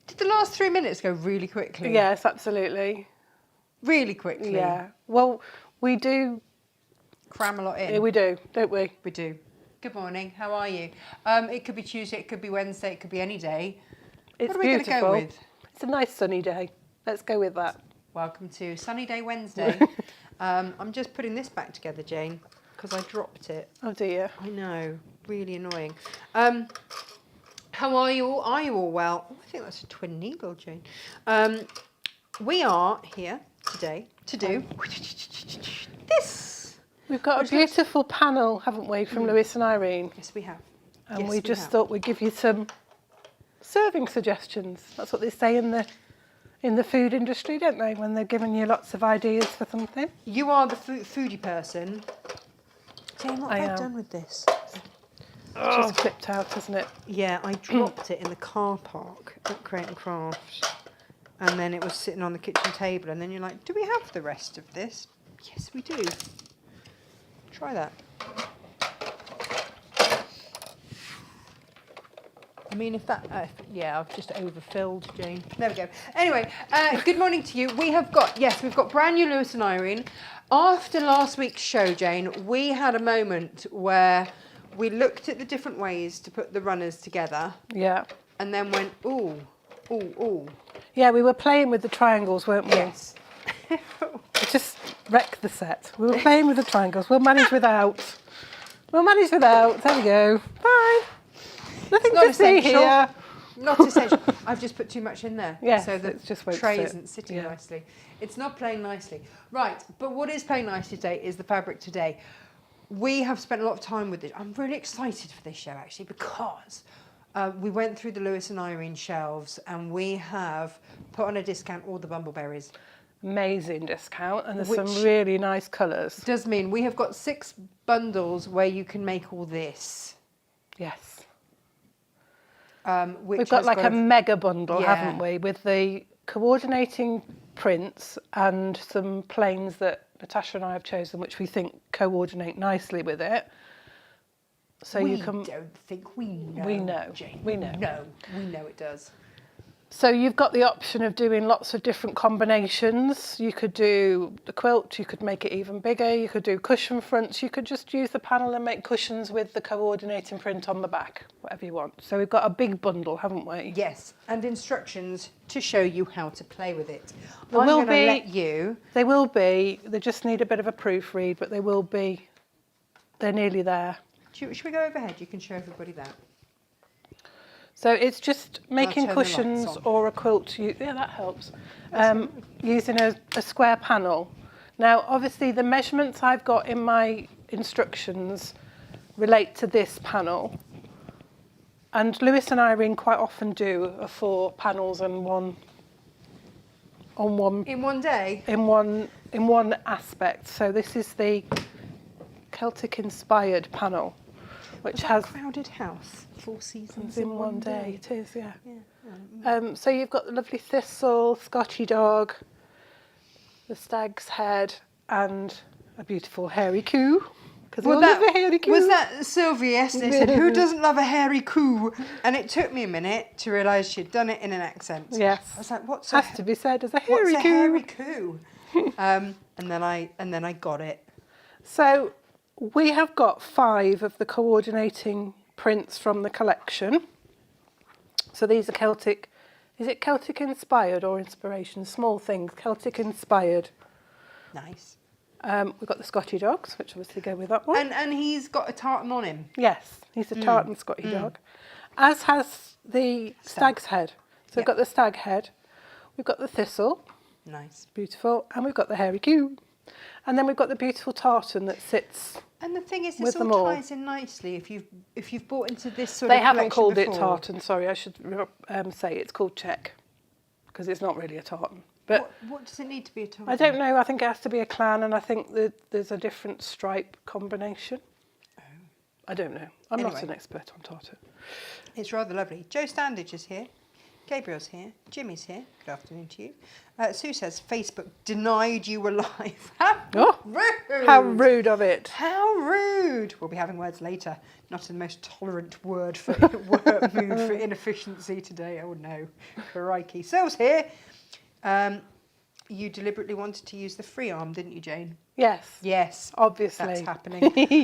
Did the last 3 minutes go really quickly? Yes, absolutely. Really quickly? Yeah. Well, we do cram a lot in. Yeah, we do, don't we? We do. Good morning. How are you? It could be Tuesday, it could be Wednesday, it could be any day. It's what are we going to go with? It's a nice sunny day. Let's go with that. Welcome to Sunny Day Wednesday. I'm just putting this back together, Jane, because I dropped it. Oh dear. I know. Really annoying. How are you all? Are you all well? Oh, I think that's a twin needle, Jane. We are here today to do this. We've got a beautiful panel, haven't we, from Lewis and Irene? Yes, we have. And yes, we just thought we'd give you some serving suggestions. That's what they say in the food industry, don't they? When they're giving you lots of ideas for something. You are the foodie person. Jane, what have I done with this? It's just clipped out, hasn't it? Yeah, I dropped it in the car park at Create and Craft. And then it was sitting on the kitchen table. And then you're like, do we have the rest of this? Yes, we do. Try that. I mean, if that... yeah, I've just overfilled, Jane. There we go. Anyway, good morning to you. We've got brand new Lewis and Irene. After last week's show, Jane, we had a moment where we looked at the different ways to put the runners together. Yeah. And then went, ooh, ooh, ooh. Yeah, we were playing with the triangles, weren't we? Yes. We just wrecked the set. We were playing with the triangles. We'll manage without. We'll manage without. There we go. Fine. Nothing to see here. Not essential. I've just put too much in there. Yes, so the tray isn't sitting nicely. It's not playing nicely. Right, but what is playing nicely today is the fabric today. We have spent a lot of time with it. I'm really excited for this show, actually, because we went through the Lewis and Irene shelves and we have put on a discount all the Bumbleberries. Amazing discount, and there's some really nice colours. Does mean we have got 6 bundles where you can make all this. Yes. We've got like a mega bundle, haven't we, with the coordinating prints and some planes that Natasha and I have chosen, which we think coordinate nicely with it. So you can. We don't think we know. We know. Jane. We know. No, we know it does. So you've got the option of doing lots of different combinations. You could do the quilt, you could make it even bigger, you could do cushion fronts, you could just use the panel and make cushions with the coordinating print on the back, whatever you want. So we've got a big bundle, haven't we? Yes, and instructions to show you how to play with it. They will be, they just need a bit of a proofread, but they will be, they're nearly there. Should we go overhead? You can show everybody that. So it's just making cushions or a quilt. Yeah, that helps. Using a square panel. Now, obviously, the measurements I've got in my instructions relate to this panel. And Lewis and Irene quite often do 4 panels and one in one day. In one aspect. So this is the Celtic inspired panel, which has Crowded House. 4 seasons in one day. It is, yeah. So you've got the lovely thistle, Scotchy dog, the stag's head, and a beautiful hairy coo. Because we love a hairy coo. Was that Sylvie yesterday said, who doesn't love a hairy coo? And it took me a minute to realise she'd done it in an accent. Yes. I was like, what's has to be said as a hairy coo? What's a hairy coo? And then I got it. So we have got 5 of the coordinating prints from the collection. So these are Celtic, is it Celtic inspired or inspiration? Small things, Celtic inspired. Nice. We've got the Scotty dogs, which obviously go with that one. And he's got a tartan on him. Yes, he's a tartan Scotty dog. As has the stag's head. So we've got the stag head, we've got the thistle. Nice. Beautiful. And we've got the hairy coo. And then we've got the beautiful tartan that sits. And the thing is, this all ties in nicely. If you've bought into this sort of collection haven't called before. it tartan. Sorry, I should say it's called check, because it's not really a tartan. But what does it need to be a tartan? I don't know. I think it has to be a clan, and I think that there's a different stripe combination. Oh. I don't know. I'm not an expert on tartan. It's rather lovely. Jo Standage is here. Gabriel's here. Jimmy's here. Good afternoon to you. Sue says, Facebook denied you were live. How rude. How rude of it. How rude. We'll be having words later. Not the most tolerant word for mood for inefficiency today. Oh no. Crikey. Sil's here. You deliberately wanted to use the free arm, didn't you, Jane? Yes. Yes. Obviously. That's happening.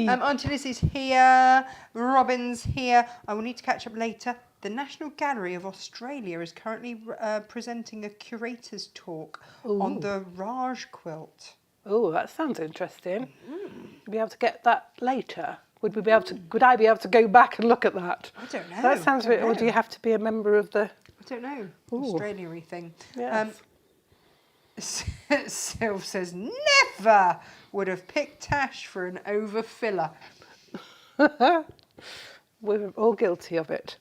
Auntie Lizzie's here. Robin's here. I will need to catch up later. The National Gallery of Australia is currently presenting a curator's talk on the Raj quilt. Oh, that sounds interesting. We'll be able to get that later. Would we be able to? Would I be able to go back and look at that? I don't know. That sounds weird. Or do you have to be a member of the? I don't know. Australia-y thing. Yes. Sylv says, never would have picked Tash for an overfiller. We're all guilty of it.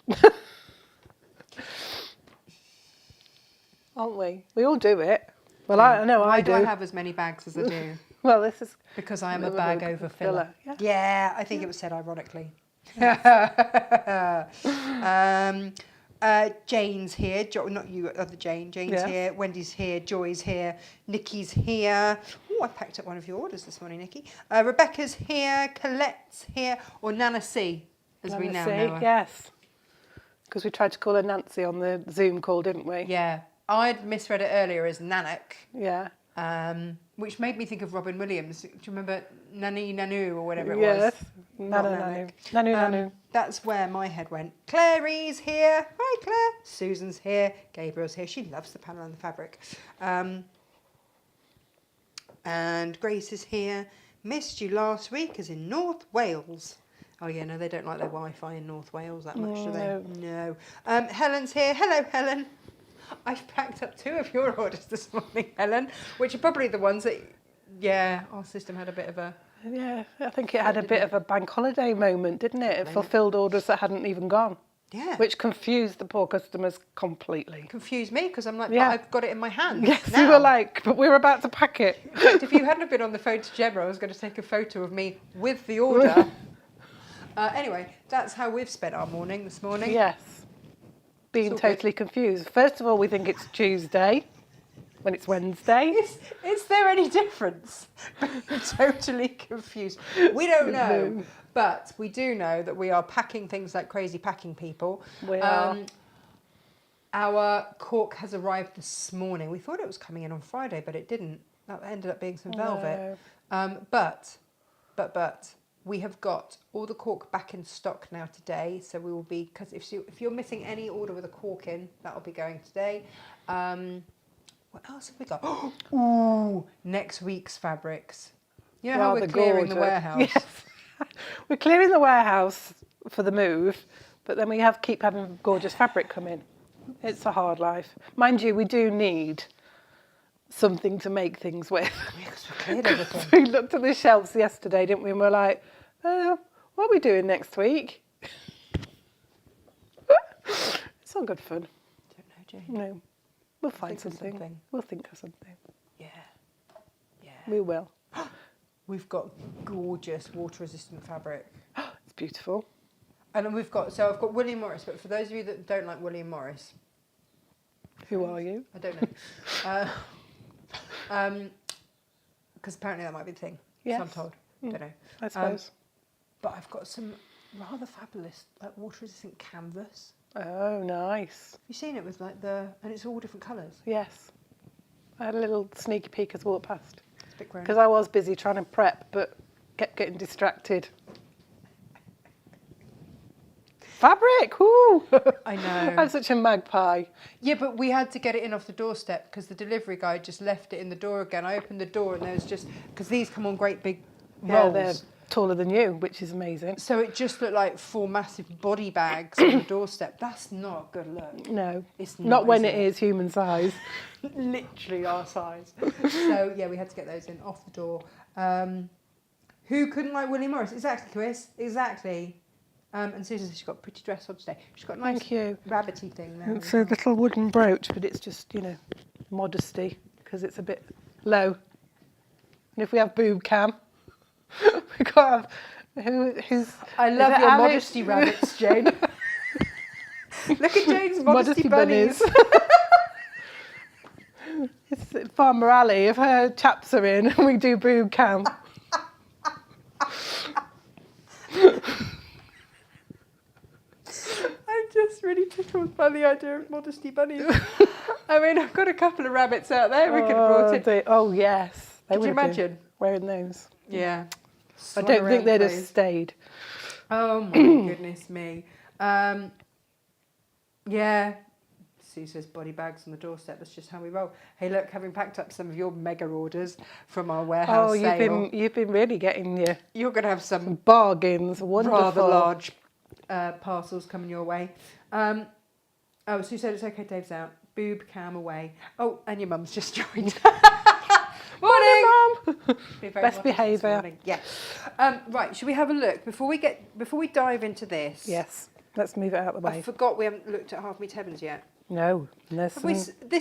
Aren't we? We all do it. Well, I know I do. Why do I have as many bags as I do? Well, this is... Because I am a bag overfiller. Yeah. I think it was said ironically. Jane's here. Not you, other Jane. Jane's here. Wendy's here. Joy's here. Nikki's here. Oh, I packed up one of your orders this morning, Nikki. Rebecca's here. Colette's here. Or Nana C, as we now know her. Yes. Because we tried to call her Nancy on the Zoom call, didn't we? Yeah. I'd misread it earlier as Nanak. Yeah. Which made me think of Robin Williams. Do you remember Nanu Nanu or whatever it was? Yes. Nanu. That's where my head went. Clary's here. Hi, Claire. Susan's here. Gabriel's here. She loves the panel and the fabric. And Grace is here. Missed you last week as in North Wales. Oh, yeah, no, they don't like their Wi-Fi in North Wales that much, do they? No. Helen's here. Hello, Helen. I've packed up 2 of your orders this morning, Helen, which are probably the ones that, our system had a bit of a... Yeah, I think it had a bit of a bank holiday moment, didn't it? It fulfilled orders that hadn't even gone. Yeah. Which confused the poor customers completely. Confused me, because I'm like, but I've got it in my hand. Yes, now. we were like, but we were about to pack it. In fact, if you hadn't been on the phone to Gemma, I was going to take a photo of me with the order. Anyway, that's how we've spent our morning this morning. Yes. Being totally confused. First of all, we think it's Tuesday when it's Wednesday. Is there any difference? Being totally confused. We don't know, but we do know that we are packing things like crazy packing people. We are. Our cork has arrived this morning. We thought it was coming in on Friday, but it didn't. That ended up being some velvet. But we have got all the cork back in stock now today, so we will be, because if you're missing any order with a cork in, that will be going today. What else have we got? Ooh, next week's fabrics. You know how we're clearing the warehouse? Yes. We're clearing the warehouse for the move, but then we keep having gorgeous fabric come in. It's a hard life. Mind you, we do need something to make things with. Because we cleared everything. We looked at the shelves yesterday, didn't we? And we're like, what are we doing next week? It's all good fun. Don't know, Jane. No, we'll find something. We'll think of something. Yeah. We will. We've got gorgeous water-resistant fabric. It's beautiful. And then I've got William Morris, but for those of you that don't like William Morris. Who are you? I don't know. Because apparently that might be the thing. Yes. So I'm told. Don't know. I suppose. But I've got some rather fabulous water-resistant canvas. Oh, nice. Have you seen it with and it's all different colours? Yes. I had a little sneaky peek as I walked past. It's a bit grown. Because I was busy trying to prep, but kept getting distracted. Fabric! Woo! I know. I'm such a magpie. Yeah, but we had to get it in off the doorstep because the delivery guy just left it in the door again. I opened the door and there was because these come on great big rolls. They're taller than you, which is amazing. So it just looked like 4 massive body bags on the doorstep. That's not a good look. No, it's not when it is human size. Literally our size. So yeah, we had to get those in off the door. Who couldn't like William Morris? Exactly, Chris. Exactly. And Susan says she's got a pretty dress on today. She's got a nice rabbity thing there. It's a little wooden brooch, but it's just, modesty, because it's a bit low. And if we have boob cam, we can't have... Who's... I love your modesty rabbits, Jane. Look at Jane's modesty bunnies. It's Farmer Ali. If her chaps are in, we do boob count. I'm just really tickled by the idea of modesty bunnies. I mean, I've got a couple of rabbits out there we could have brought in. Oh, yes. Could you imagine? Wearing those. Yeah. I don't think they'd have stayed. Oh, my goodness me. Yeah. Sue says body bags on the doorstep. That's just how we roll. Hey, look, having packed up some of your mega orders from our warehouse sale. You've been really getting You're going to have some bargains. Wonderful. rather large parcels coming your way. Sue said it's okay, Dave's out. Boob cam away. Oh, and your mum's just joined. Morning, Mum. Best behaviour. Yeah. Right. Should we have a look before we dive into this? Yes. Let's move it out of the way. I forgot we haven't looked at Half Me Heavens yet. No. This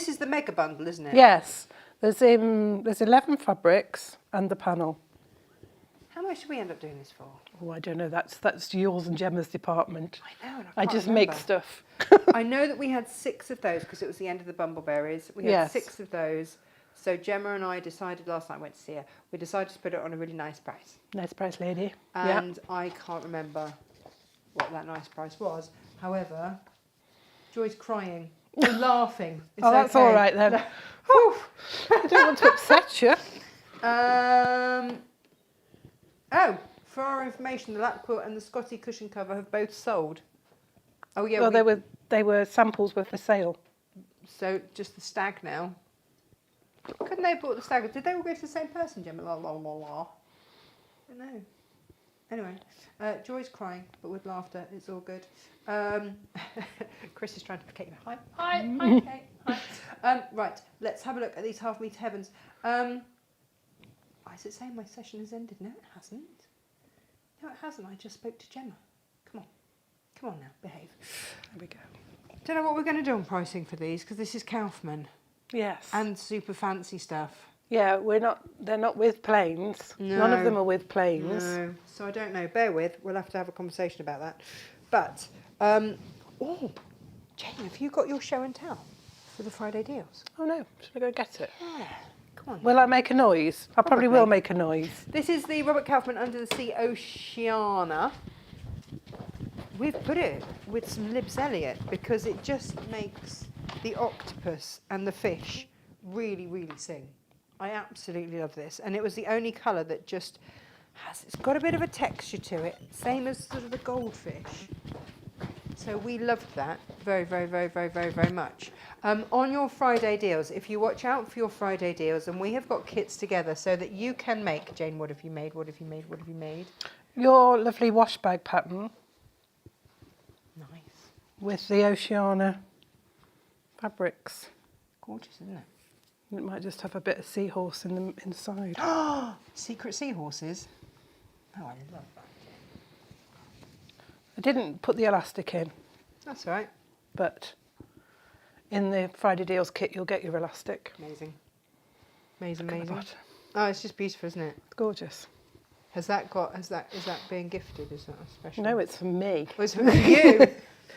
is the mega bundle, isn't it? Yes. There's 11 fabrics and the panel. How much should we end up doing this for? Oh, I don't know. That's yours and Gemma's department. I know. I just make stuff. I know that we had 6 of those because it was the end of the Bumbleberries. We had 6 of those. So Gemma and I decided last night, I went to see her, we decided to put it on a really nice price. Nice price, lady. And I can't remember what that nice price was. However, Joy's crying. Or laughing. It's that's okay. all right then. I don't want to upset you. For our information, the lap quilt and the Scotty cushion cover have both sold. Oh yeah. Well, they were samples were for sale. So just the stag now. Couldn't they have bought the stag? Did they all go to the same person, Gemma? La la la la. I don't know. Anyway, Joy's crying, but with laughter. It's all good. Chris is trying to placate you. Hi, Kate. Hi. Right, let's have a look at these Half Me Heavens. Is it saying my session has ended? No, it hasn't. No, it hasn't. I just spoke to Gemma. Come on now, behave. There we go. Don't know what we're going to do on pricing for these because this is Kaufman. Yes. And super fancy stuff. Yeah, they're not with planes. No. None of them are with planes. No. So I don't know. Bear with. We'll have to have a conversation about that. But, Jane, have you got your show and tell for the Friday deals? Oh no, should I go get it? Yeah. Come on. Will I make a noise? I probably will make a noise. This is the Robert Kaufman Under the Sea Oceana. We've put it with some Libs Elliot because it just makes the octopus and the fish really, really sing. I absolutely love this. And it was the only colour that just it's got a bit of a texture to it, same as sort of the goldfish. So we loved that very, very, very, very, very, very much. On your Friday deals, if you watch out for your Friday deals, and we have got kits together so that you can make, Jane, what have you made, what have you made, what have you made? Your lovely wash bag pattern. Nice. With the Oceana fabrics. Gorgeous, isn't it? It might just have a bit of seahorse in the inside. Secret seahorses. Oh, I love that. I didn't put the elastic in. That's all right. But in the Friday deals kit, you'll get your elastic. Amazing. Amazing. Oh, it's just beautiful, isn't it? It's gorgeous. Is that being gifted? Is that a special? No, it's for me. Oh, it's for you.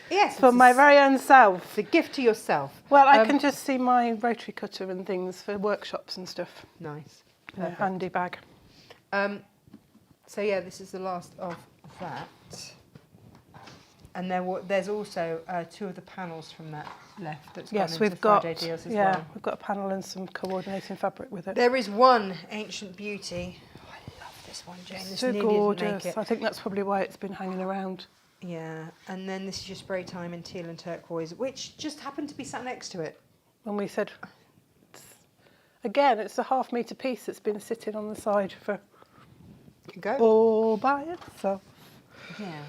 Yes. For my very own self. It's a gift to yourself. Well, I can just see my rotary cutter and things for workshops and stuff. Nice. In a handy bag. So yeah, this is the last of that. And there's also 2 of the panels from that left. That's yes, gone we've into got Friday deals as well. We've got a panel and some coordinating fabric with it. There is one ancient beauty. Oh, I love this one, Jane. This so nearly gorgeous. didn't make it. I think that's probably why it's been hanging around. Yeah, and then this is your spray time in teal and turquoise, which just happened to be sat next to it. When we said, it's a half-metre piece that's been sitting on the side for all by itself. Yeah.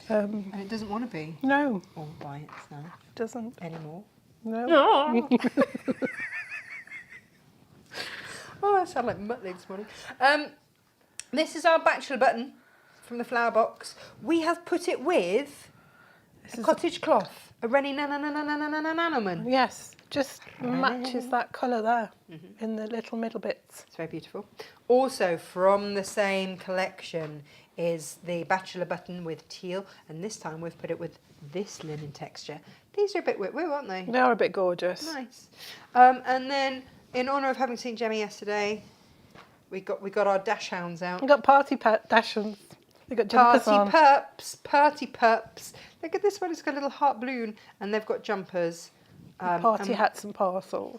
And it doesn't want to be. No. All by itself. It doesn't. Anymore. No. Oh, I sound like Muttley this morning. This is our bachelor button from the flower box. We have put it with a cottage cloth, a Rennie Nanaman. Yes. just matches that colour there in the little middle bits. It's very beautiful. Also from the same collection is the bachelor button with teal, and this time we've put it with this linen texture. These are a bit woo-woo, aren't they? They are a bit gorgeous. Nice. And then in honour of having seen Jemmy yesterday, we got our dash hounds out. We've got party dashons. We've got jumpers on. Party pups. Look at this one, it's got a little heart balloon, and they've got jumpers. Party hats and parcels.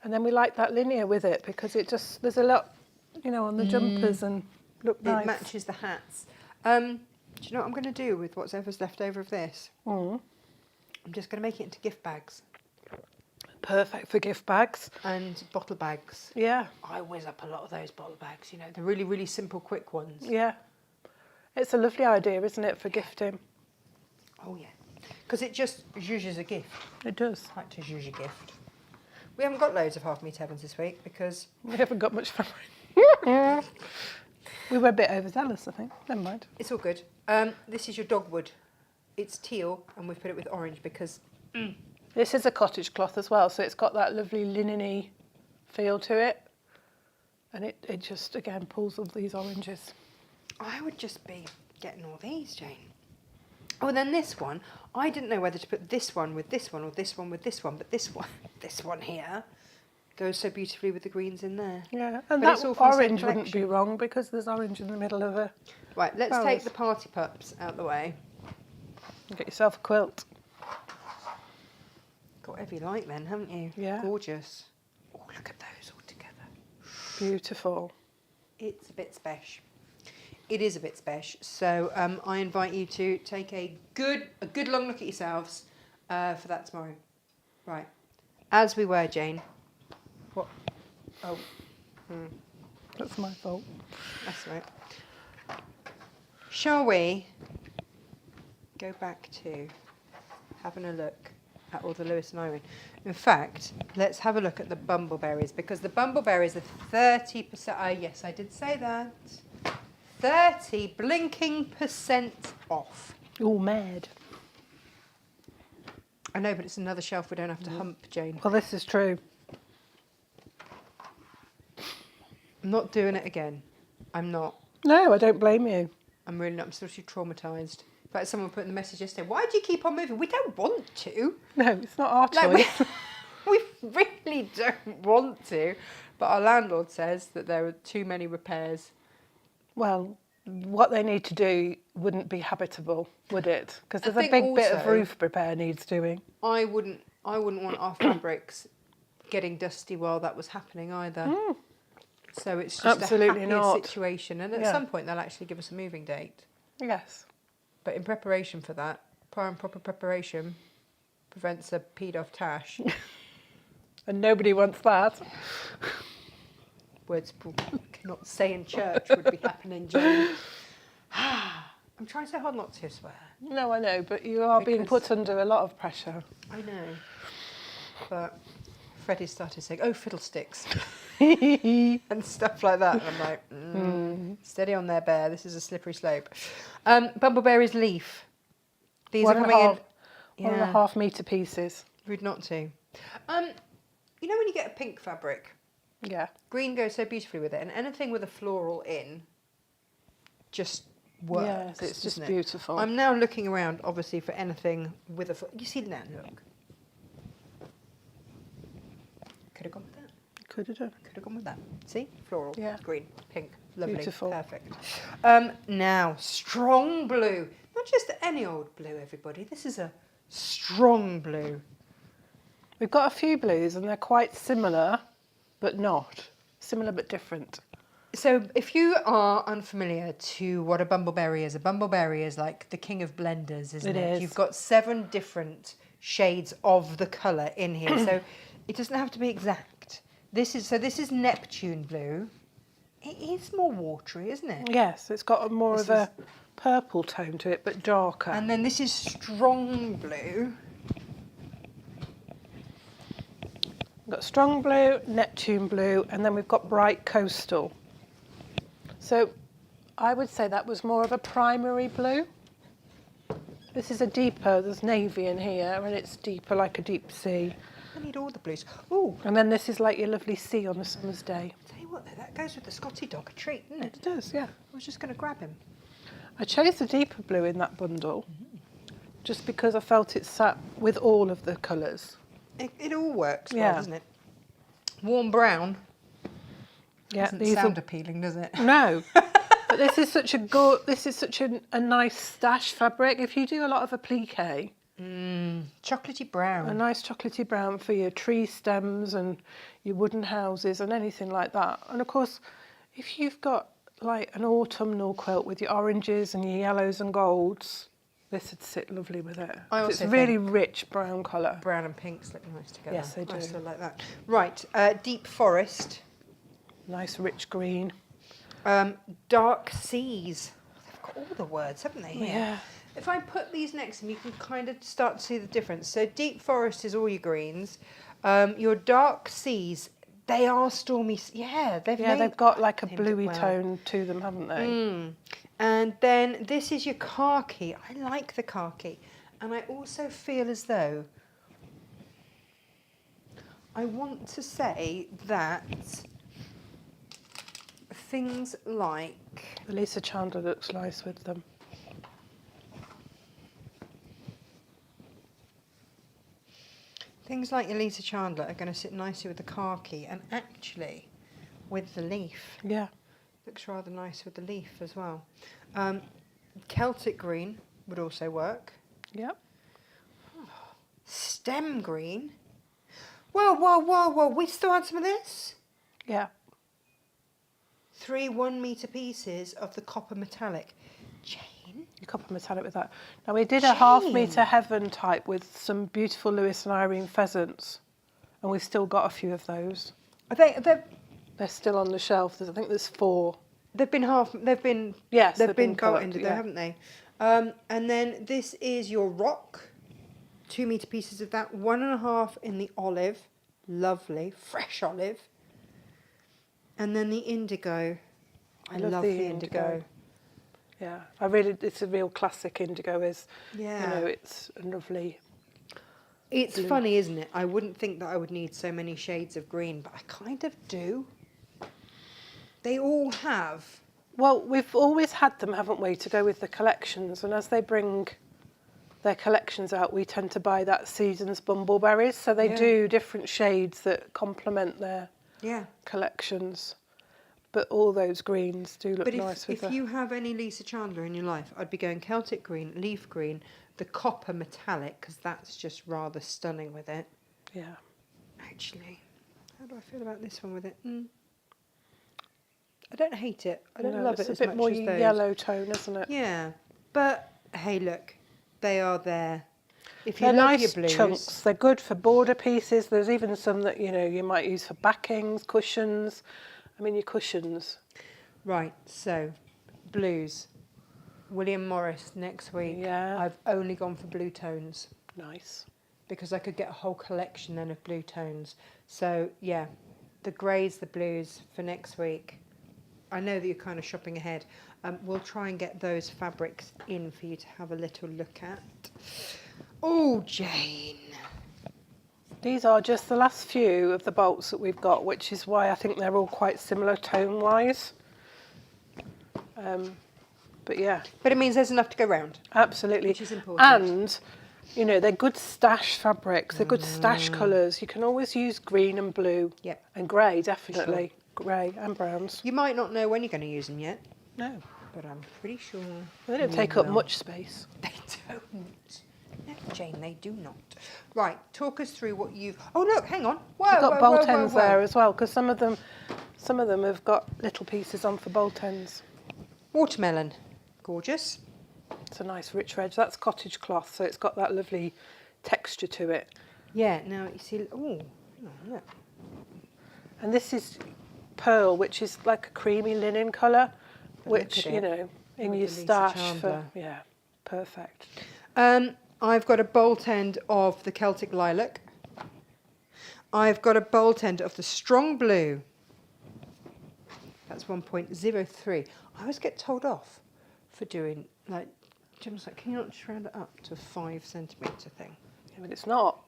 And then we like that linear with it because it just, there's a lot, you know, on the jumpers and look nice. It matches the hats. Do you know what I'm going to do with whatever's left over of this? I'm just going to make it into gift bags. Perfect for gift bags. And bottle bags. Yeah. I whiz up a lot of those bottle bags, you know, the really, really simple, quick ones. Yeah. It's a lovely idea, isn't it, for gifting? Oh, yeah. Because it just uses a gift. It does. I like to use a gift. We haven't got loads of half meat heavens this week because... We haven't got much fabric. We were a bit overzealous, I think. Never mind. It's all good. This is your dogwood. It's teal, and we've put it with orange because... This is a cottage cloth as well, so it's got that lovely linen-y feel to it. And it just, again, pulls all these oranges. I would just be getting all these, Jane. Oh, and then this one, I didn't know whether to put this one with this one or this one with this one, but this one here goes so beautifully with the greens in there. Yeah, and but that orange wouldn't be wrong because there's orange in the middle of a... Right, let's take the party pups out the way. Get yourself a quilt. Got whatever you like then, haven't you? Yeah. Gorgeous. Oh, look at those all together. Beautiful. It's a bit special. It is a bit special. So I invite you to take a good long look at yourselves for that tomorrow. Right. As we were, Jane. What? Oh. That's my fault. That's right. Shall we go back to having a look at all the Lewis and Irene? In fact, let's have a look at the Bumbleberries because the Bumbleberries are 30%. Yes, I did say that. 30 blinking % off. Oh, mad. I know, but it's another shelf we don't have to hump, Jane. Well, this is true. I'm not doing it again. I'm not. No, I don't blame you. I'm really not. I'm still too traumatised. In fact, someone put in the message yesterday, why do you keep on moving? We don't want to. No, it's not our choice. We really don't want to. But our landlord says that there are too many repairs. Well, what they need to do wouldn't be habitable, would it? Because there's a big bit of roof repair needs doing. I wouldn't want our fabrics getting dusty while that was happening either. So it's just absolutely a happier situation. And at some point they'll actually give us a moving date. Yes. But in preparation for that, prior and proper preparation prevents a peed off Tash. And nobody wants that. Words not say in church would be happening, Jane. I'm trying so hard not to swear. No, I know, but you are being put under a lot of pressure. I know. But Freddie started saying, oh, fiddlesticks. and stuff like that. And I'm like, steady on there, bear. This is a slippery slope. Bumbleberry's leaf. These are coming in. 1.5 metre pieces. Rude not to. You know when you get a pink fabric? Yeah. Green goes so beautifully with it, and anything with a floral in just works. Yes, it's just beautiful. I'm now looking around, obviously, for anything with a... You see that? Look. Could have gone with that. Could have done. Could have gone with that. See? Floral. Yeah. Green. Pink. Lovely. Beautiful. Perfect. Now, strong blue. Not just any old blue, everybody. This is a strong blue. We've got a few blues, and they're quite similar, but not. Similar but different. So if you are unfamiliar to what a bumbleberry is like the king of blenders, isn't it? It is. You've got 7 different shades of the colour in here. So it doesn't have to be exact. This is Neptune blue. It is more watery, isn't it? Yes, it's got more of a purple tone to it, but darker. And then this is strong blue. We've got strong blue, Neptune blue, and then we've got bright coastal. So I would say that was more of a primary blue. This is a deeper, there's navy in here, and it's deeper like a deep sea. I need all the blues. Ooh. And then this is like your lovely sea on a summer's day. Tell you what, though, that goes with the Scotty dog a treat, doesn't it? It does, yeah. I was just going to grab him. I chose the deeper blue in that bundle just because I felt it sat with all of the colours. It all works well, Yeah. doesn't it? Warm brown. Yeah, Doesn't these sound appealing, does it? No. But this is such a nice stash fabric. If you do a lot of applique, Chocolatey brown. a nice chocolatey brown for your tree stems and your wooden houses and anything like that. And of course, if you've got like an autumnal quilt with your oranges and your yellows and golds, this would sit lovely with it. I also It's think really rich brown colour. brown and pinks look nice together. Yes, they do. I still like that. Right, deep forest. Nice rich green. Dark seas. They've got all the words, haven't they? Here? Yeah. If I put these next to them, you can kind of start to see the difference. So deep forest is all your greens. Your dark seas, they are stormy. Yeah, they've got like a named it bluey well. tone to them, haven't they? And then this is your khaki. I like the khaki. And I also feel as though I want to say that things like... Lisa Chandler looks nice with them. Things like Elisa Chandler are going to sit nicely with the khaki and actually with the leaf. Yeah. Looks rather nice with the leaf as well. Celtic green would also work. Yep. Stem green. Whoa, whoa, whoa, whoa. We still had some of this? Yeah. 3 1-metre pieces of the copper metallic. Jane? You copper metallic with that. Now we did a half-metre heaven type with some beautiful Lewis and Irene pheasants, and we've still got a few of those. They're still on the shelf. I think there's 4. They've been Yes, they've been coloured, ended there, haven't they? And then this is your rock. 2-metre pieces of that. 1.5 in the olive. Lovely, fresh olive. And then the indigo. I love the indigo. Yeah, it's a real classic indigo. Yeah. It's a lovely. It's blue. funny, isn't it? I wouldn't think that I would need so many shades of green, but I kind of do. They all have. Well, we've always had them, haven't we, to go with the collections. And as they bring their collections out, we tend to buy that season's Bumbleberries. So they do different shades that complement their collections. But all those greens do look nice with But if you have any Lisa Chandler in your life, I'd be going Celtic green, leaf green, the copper metallic, because that's just rather stunning with it. Yeah. Actually, how do I feel about this one with it? I don't hate it. I don't love it as much as those. It's a bit more yellow tone, isn't it? Yeah. But, hey, look, they are there. If you They're love nice your blues, chunks. They're good for border pieces. There's even some that, you might use for backings, cushions. I mean, your cushions. Right, so, blues. William Morris next week. Yeah. I've only gone for blue tones. Nice. Because I could get a whole collection then of blue tones. So, yeah, the greys, the blues for next week. I know that you're kind of shopping ahead. We'll try and get those fabrics in for you to have a little look at. Oh, Jane. These are just the last few of the bolts that we've got, which is why I think they're all quite similar tone-wise. But yeah. But it means there's enough to go round. Absolutely. Which is important. And, they're good stash fabrics. They're good stash colours. You can always use green and blue. Yep. And grey, definitely. Grey and browns. You might not know when you're going to use them yet. No. But I'm pretty sure. They don't take up much space. They don't. No, Jane, they do not. Right, talk us through what you've... Oh, look, hang on. Whoa, We've got whoa, bolt whoa, ends whoa, whoa. there as well, because some of them have got little pieces on for bolt ends. Watermelon. Gorgeous. It's a nice rich red. That's cottage cloth, so it's got that lovely texture to it. Yeah, now you see... Oh, look. And this is pearl, which is like a creamy linen colour, which, in your Lisa stash Chandler. for... Yeah, perfect. I've got a bolt end of the Celtic lilac. I've got a bolt end of the strong blue. That's 1.03. I always get told off for doing, like, Jim's like, can you not just round it up to a 5 centimetre thing? Yeah, but it's not.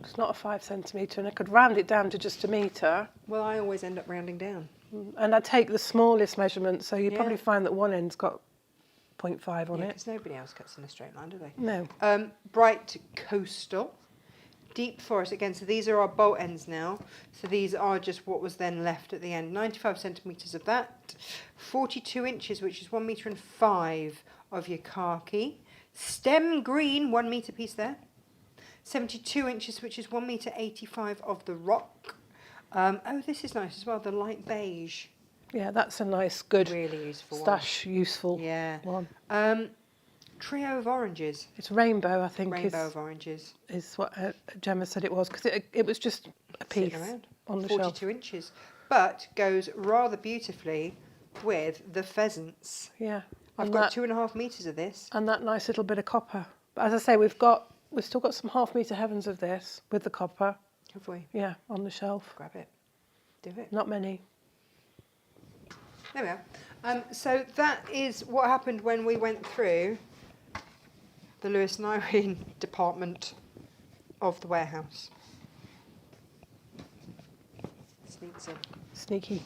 It's not a 5 centimetre, and I could round it down to just a metre. Well, I always end up rounding down. And I take the smallest measurement, so you probably find that one end's got 0.5 on it. Because nobody else cuts in a straight line, do they? No. Bright coastal. Deep forest, again, so these are our bolt ends now. So these are just what was then left at the end. 95 centimetres of that. 42 inches, which is 1 metre and 5 of your khaki. Stem green, 1 metre piece there. 72 inches, which is 1 metre 85 of the rock. Oh, this is nice as well, the light beige. Yeah, that's a nice, good, really useful stash, useful one. Trio of oranges. It's rainbow, I think. Rainbow of oranges. Is what Gemma said it was, because it was just a piece on the 42 shelf. inches. But goes rather beautifully with the pheasants. Yeah. I've got 2.5 metres of this. And that nice little bit of copper. But as I say, we've still got some half-metre heavens of this with the copper. Have we? Yeah, on the shelf. Grab it. Do it. Not many. There we are. So that is what happened when we went through the Lewis and Irene department of the warehouse. Sneaks in. Sneaky.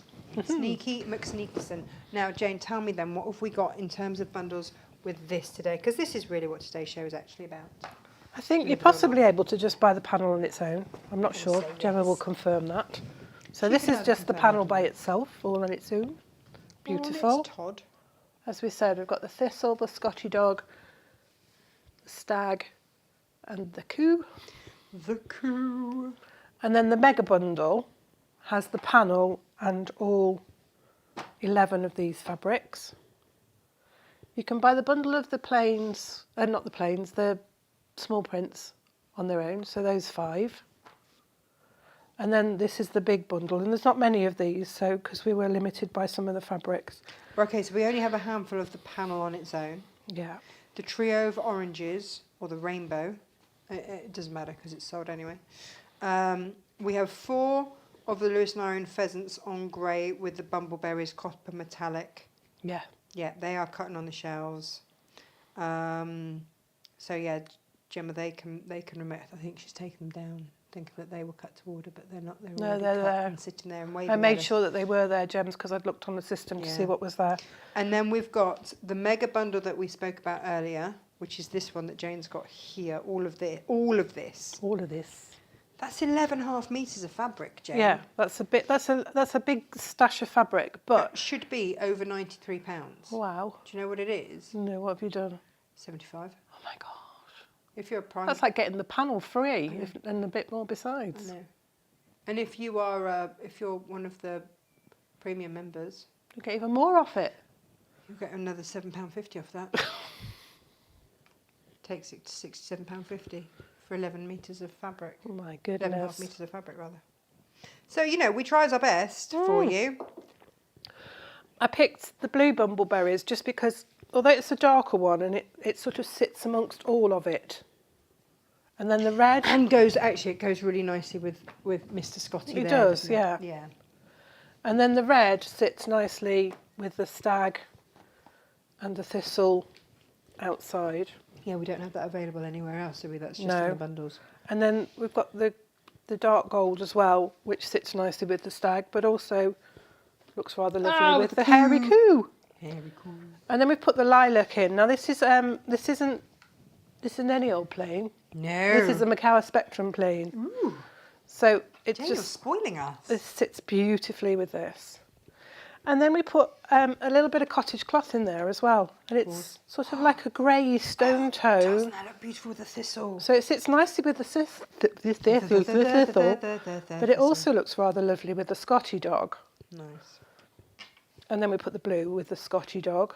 Sneaky McSneakerson. Now, Jane, tell me then, what have we got in terms of bundles with this today? Because this is really what today's show is actually about. I think you're possibly able to just buy the panel on its own. I'm not sure. Gemma will confirm that. So this is just the panel by itself, all on its own. Beautiful. Oh, it's Todd. As we said, we've got the thistle, the Scotty dog, the stag, and the coo. The coo. And then the mega bundle has the panel and all 11 of these fabrics. You can buy the bundle of the plains, not the plains, the small prints on their own, so those 5. And then this is the big bundle, and there's not many of these, so because we were limited by some of the fabrics. Okay, so we only have a handful of the panel on its own. Yeah. The trio of oranges, or the rainbow, it doesn't matter because it's sold anyway. We have 4 of the Lewis and Irene pheasants on grey with the Bumbleberries copper metallic. Yeah. Yeah, they are cutting on the shelves. So yeah, Gemma, they can remove. I think she's taken them down, thinking that they were cut to order, but they're not. They're already cut there. and sitting there and waving. I made sure that they were there, Gems, because I'd looked on the system to see what was there. And then we've got the mega bundle that we spoke about earlier, which is this one that Jane's got here. All of this. That's 11.5 metres of fabric, Jane. Yeah, that's a bit. That's a big stash of fabric, but that should be over £93. Wow. Do you know what it is? No, what have you done? 75. Oh my gosh. If you're a prime. That's like getting the panel free, and a bit more besides. I know. And if you are, if you're one of the premium members, You get even more off it. you'll get another £7.50 off that. Takes it to £67.50 for 11 metres of fabric. Oh my 11.5 goodness. metres of fabric, rather. So, you know, we tried our best for you. I picked the blue bumbleberries just because, although it's a darker one, and it sort of sits amongst all of it. And then the red. And it goes really nicely with Mr. Scotty. It does, yeah. Yeah. And then the red sits nicely with the stag and the thistle outside. Yeah, we don't have that available anywhere else, do we? That's just No. in the bundles. And then we've got the dark gold as well, which sits nicely with the stag, but also looks rather lovely with the hairy coo. Hairy coo. And then we've put the lilac in. Now this isn't any old plain. No. This is a Macawa Spectrum plain. Ooh. So it Jane, you're just spoiling us. this sits beautifully with this. And then we put a little bit of cottage cloth in there as well. And it's sort of like a grey stone tone. Doesn't that look beautiful with the thistle? So it sits nicely with the thistle, but it also looks rather lovely with the Scotty dog. Nice. And then we put the blue with the Scotty dog.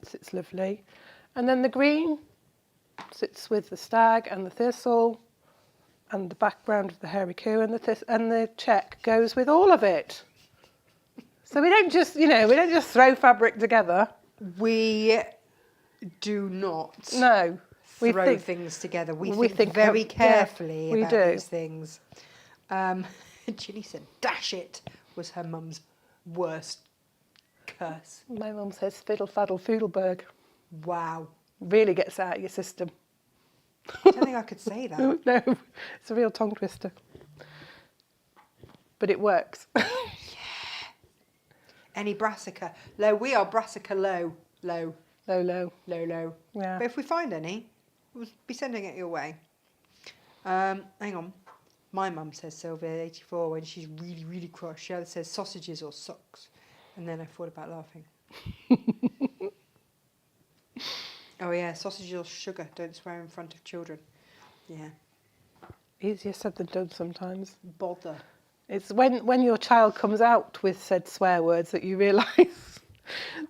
It sits lovely. And then the green sits with the stag and the thistle, and the background of the hairy coo, and the check goes with all of it. So we don't just throw fabric together. We do not throw things together. We think very carefully about these things. Ginny said, "Dash it," was her mum's worst curse. My mum says fiddle faddle foodleberg. Wow. Really gets it out of your system. I don't think I could say that. No, it's a real tongue twister. But it works. Any brassica low? We are brassica low. Low. Yeah. But if we find any, we'll be sending it your way. Hang on. My mum says Sylvia 84 when she's really, really cross. She either says sausages or socks. And then I thought about laughing. Oh yeah, sausages or sugar. Don't swear in front of children. Yeah. Easier said than done sometimes. Bother. It's when your child comes out with said swear words that you realise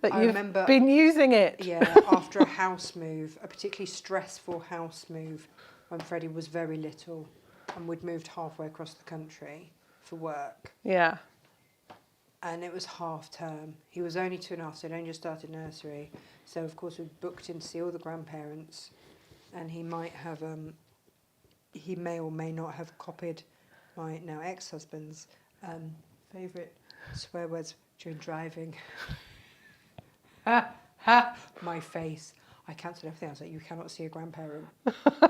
that you've been using it. Yeah, after a house move, a particularly stressful house move, when Freddie was very little and we'd moved halfway across the country for work. Yeah. And it was half term. He was only 2.5, so he'd only just started nursery. So, of course, we booked in to see all the grandparents. And he might have, he may or may not have copied my now ex-husband's favourite swear words during driving. My face. I cancelled everything. I was like, you cannot see a grandparent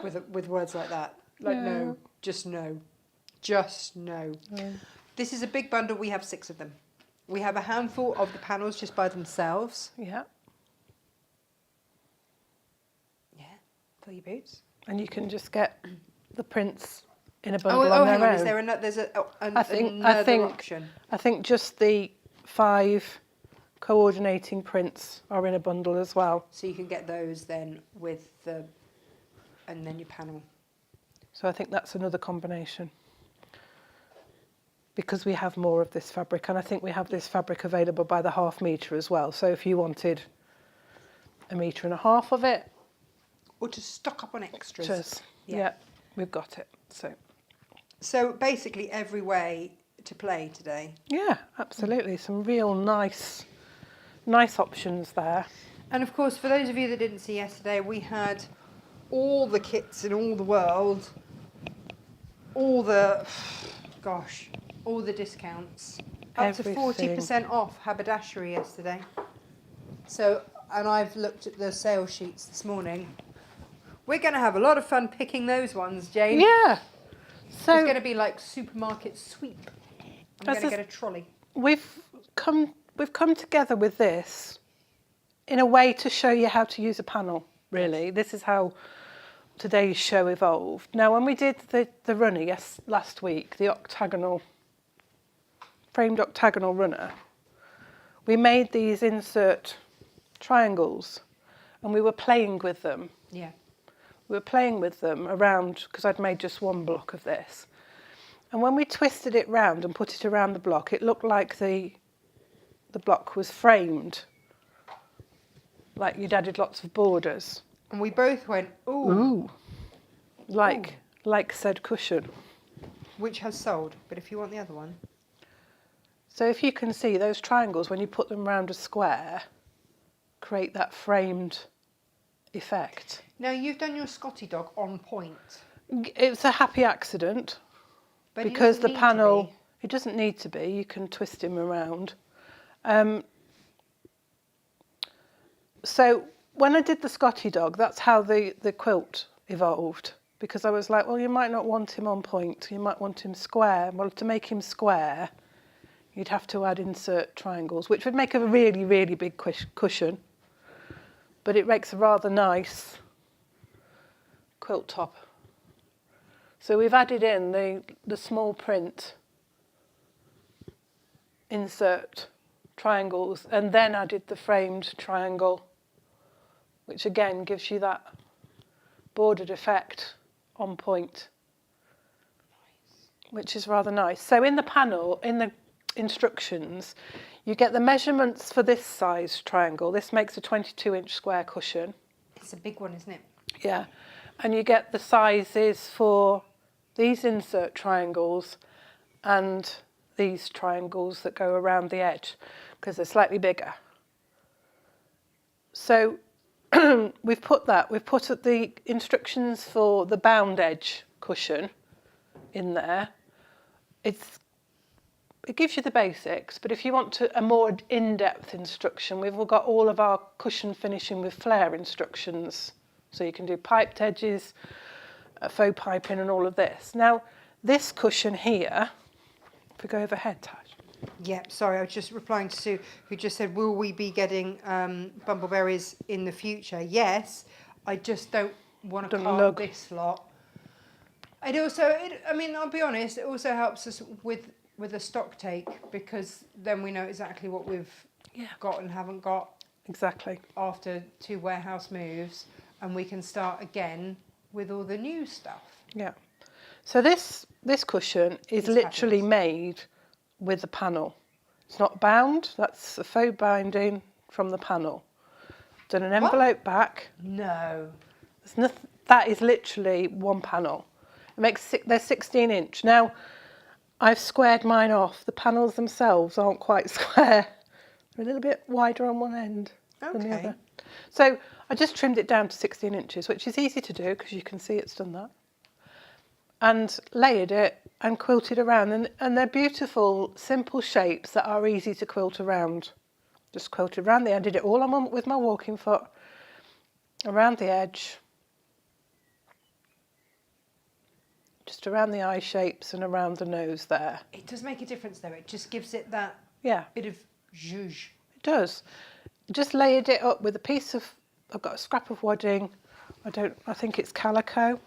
with words like that. Like, Yeah. no, just no. Just no. Yeah. This is a big bundle. We have 6 of them. We have a handful of the panels just by themselves. Yeah. Yeah, fill your boots. And you can just get the prints in a bundle on their hang on. own. Is there there's another I think option? I think just the 5 coordinating prints are in a bundle as well. So you can get those then with the, and then your panel. So I think that's another combination. Because we have more of this fabric, and I think we have this fabric available by the ½ metre as well. So if you wanted 1.5 metres of it, Or to stock up on extras. Yeah, we've got it. So basically every way to play today. Yeah, absolutely. Some real nice options there. And of course, for those of you that didn't see yesterday, we had all the kits in all the world, all the discounts, up to 40% off haberdashery yesterday. So, and I've looked at the sales sheets this morning. We're going to have a lot of fun picking those ones, Jane. Yeah. So it's going to be like supermarket sweep. I'm going to get a trolley. We've come together with this in a way to show you how to use a panel, really. This is how today's show evolved. Now, when we did the runner last week, the framed octagonal runner, we made these insert triangles and we were playing with them. Yeah. We were playing with them around, because I'd made just one block of this. And when we twisted it round and put it around the block, it looked like the block was framed, like you'd added lots of borders. And we both went, ooh. Ooh. Like said cushion. Which has sold, but if you want the other one. So if you can see, those triangles, when you put them round a square, create that framed effect. Now, you've done your Scotty dog on point. It's a happy accident, but because the panel, it doesn't need to be, you can twist him around. So when I did the Scotty dog, that's how the quilt evolved, because I was like, well, you might not want him on point, you might want him square. Well, to make him square, you'd have to add insert triangles, which would make a really, really big cushion, but it makes a rather nice quilt top. So we've added in the small print insert triangles and then added the framed triangle, which again gives you that bordered effect on point, which is rather nice. So in the panel, in the instructions, you get the measurements for this size triangle. This makes a 22-inch square cushion. It's a big one, isn't it? Yeah. And you get the sizes for these insert triangles and these triangles that go around the edge, because they're slightly bigger. So we've put the instructions for the bound edge cushion in there. It's it gives you the basics, but if you want a more in-depth instruction, we've all got all of our cushion finishing with flare instructions. So you can do piped edges, faux piping and all of this. Now, this cushion here, if we go overhead, Tash. Yeah, sorry, I was just replying to Sue, who just said, will we be getting bumbleberries in the future? Yes, I just don't want to cart this lot. It also, I mean, I'll be honest, it also helps us with a stock take, because then we know exactly what we've got and haven't got. Exactly. After 2 warehouse moves, and we can start again with all the new stuff. Yeah. So this cushion is literally made with the panel. It's not bound, that's a faux binding from the panel. Done an envelope back. No. There's nothing, that is literally one panel. It makes they're 16-inch. Now, I've squared mine off. The panels themselves aren't quite square. They're a little bit wider on one end than the other. So I just trimmed it down to 16 inches, which is easy to do because you can see it's done that. And layered it and quilted around. And they're beautiful, simple shapes that are easy to quilt around. Just quilted around the end, did it all on with my walking foot, around the edge, just around the eye shapes and around the nose there. It does make a difference though, it just gives it that bit of zhuzh. It does. Just layered it up with a piece of, I've got a scrap of wadding, I think it's calico.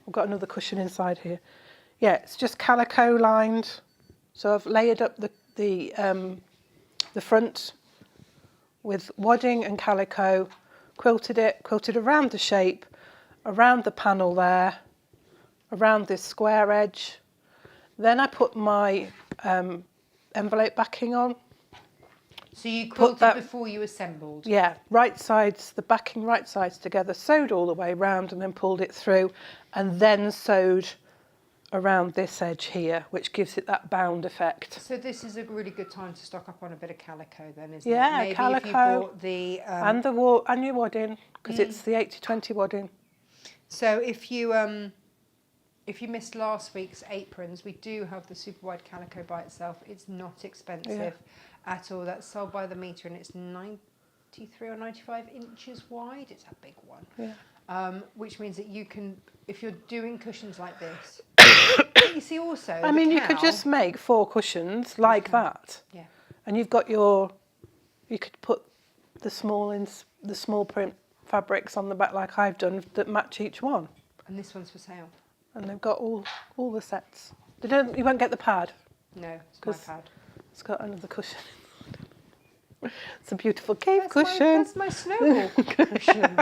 I've got another cushion inside here. Yeah, it's just calico lined. So I've layered up the front with wadding and calico, quilted around the shape, around the panel there, around this square edge. Then I put my envelope backing on. So you quilted before you assembled? Yeah, right sides, the backing right sides together, sewed all the way round and then pulled it through and then sewed around this edge here, which gives it that bound effect. So this is a really good time to stock up on a bit of calico then, isn't it? Yeah, Maybe calico. If you bought the, and your wadding, because it's the 80-20 wadding. So if you missed last week's aprons, we do have the super wide calico by itself. It's not expensive at all. That's sold by the metre and it's 93 or 95 inches wide. It's a big one. Yeah. Which means that you can, if you're doing cushions like this, you see also. I mean, you could just make 4 cushions like that. Yeah. And you've got you could put the small print fabrics on the back like I've done that match each one. And this one's for sale. And they've got all the sets. You won't get the pad. No, it's my pad. It's got another cushion. It's a beautiful cave cushion. That's my snowball cushion.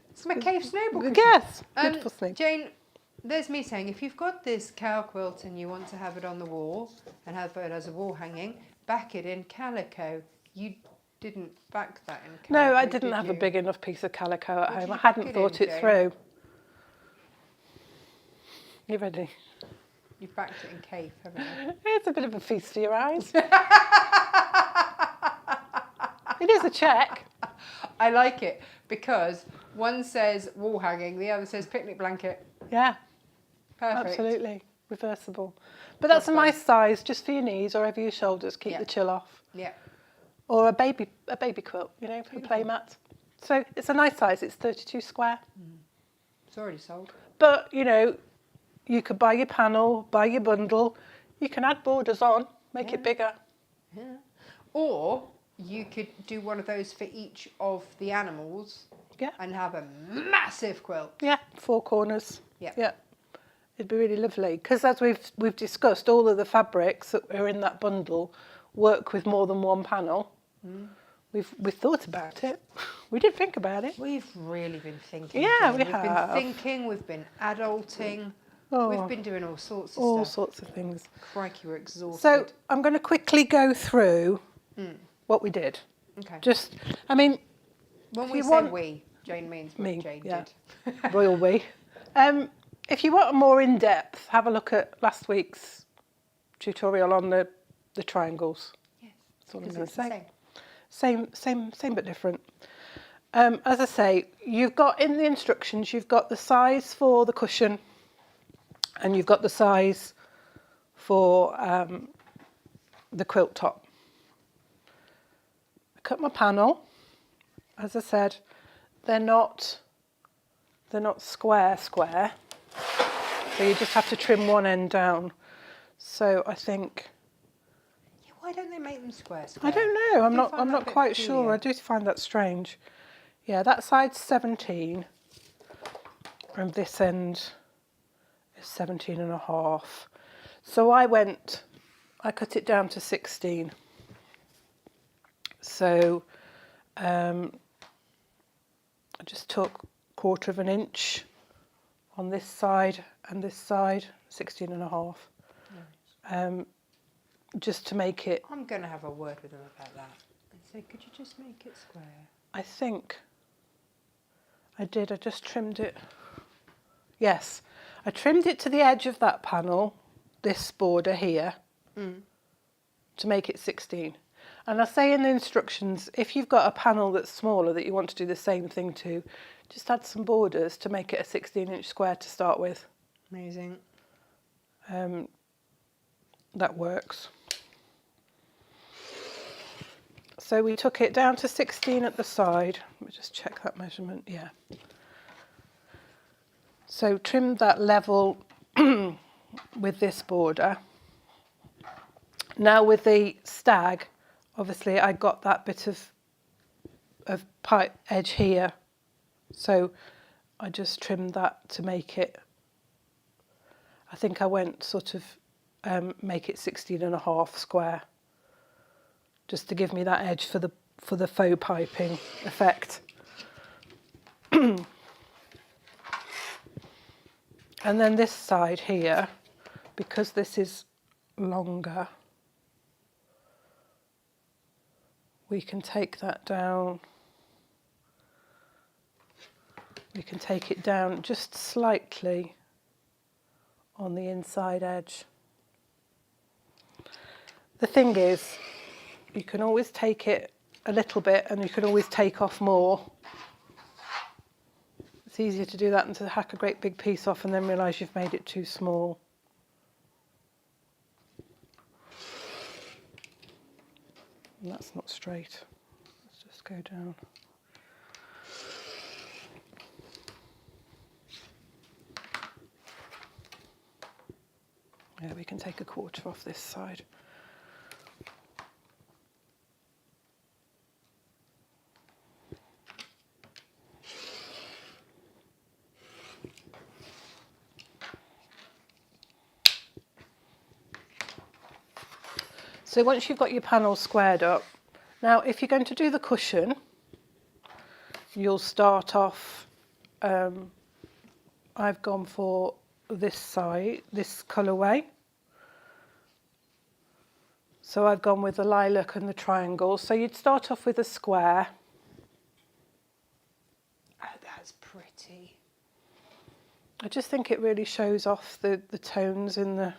It's my cave snowball cushion. Yes, beautiful snake. Jane, there's me saying, if you've got this cow quilt and you want to have it on the wall and have it as a wall hanging, back it in calico. You didn't back that in calico. No, I didn't have a big enough piece of calico at home. I hadn't thought it through. You ready? You've backed it in cave, haven't you? It's a bit of a feast for your eyes. It is a check. I like it because one says wall hanging, the other says picnic blanket. Yeah. Perfect. Absolutely. Reversible. But that's a nice size just for your knees or over your shoulders. Keep the chill off. Yeah. Or a baby quilt, for your play mat. So it's a nice size. It's 32 square. It's already sold. But, you could buy your panel, buy your bundle. You can add borders on, make it bigger. Yeah. Or you could do one of those for each of the animals. Yeah. And have a massive quilt. Yeah, 4 corners. Yeah. Yeah. It'd be really lovely. Because as we've discussed, all of the fabrics that are in that bundle work with more than one panel. We've thought about it. We did think about it. We've really been thinking. Yeah, we've been thinking, we've been adulting. We've been doing all sorts of stuff. All sorts of things. Crikey, we're exhausted. So I'm going to quickly go through what we did. Okay. When we say we, Jane means what me, Jane did. Royal we. If you want a more in-depth, have a look at last week's tutorial on the triangles. Yes. That's all I'm going to say. Same but different. As I say, you've got in the instructions, you've got the size for the cushion and you've got the size for the quilt top. I cut my panel. As I said, they're not square, so you just have to trim one end down. So I think, Why don't they make them square? I don't know, I'm not quite sure. I do find that strange. Yeah, that side's 17 and this end is 17 and a half. So I cut it down to 16. So I just took 1/4 of an inch on this side and this side, 16 and a half. Nice. Just to make it... I'm going to have a word with them about that and say, could you just make it square? I think I did, I just trimmed it. Yes, I trimmed it to the edge of that panel, this border here, to make it 16. And I say in the instructions, if you've got a panel that's smaller that you want to do the same thing to, just add some borders to make it a 16-inch square to start with. Amazing. That works. So we took it down to 16 at the side. Let me just check that measurement, yeah. So trimmed that level with this border. Now with the stag, obviously I got that bit of pipe edge here, so I just trimmed that to make it, I think I went sort of make it 16 and a half square, just to give me that edge for the faux piping effect. And then this side here, because this is longer, we can take that down. We can take it down just slightly on the inside edge. The thing is, you can always take it a little bit and you can always take off more. It's easier to do that than to hack a great big piece off and then realise you've made it too small. And that's not straight. Let's just go down. Yeah, we can take 1/4 off this side. So once you've got your panel squared up, now if you're going to do the cushion, you'll start off, I've gone for this side, this colourway. So I've gone with the lilac and the triangle. So you'd start off with a square. Oh, that's pretty. I just think it really shows off the tones in the...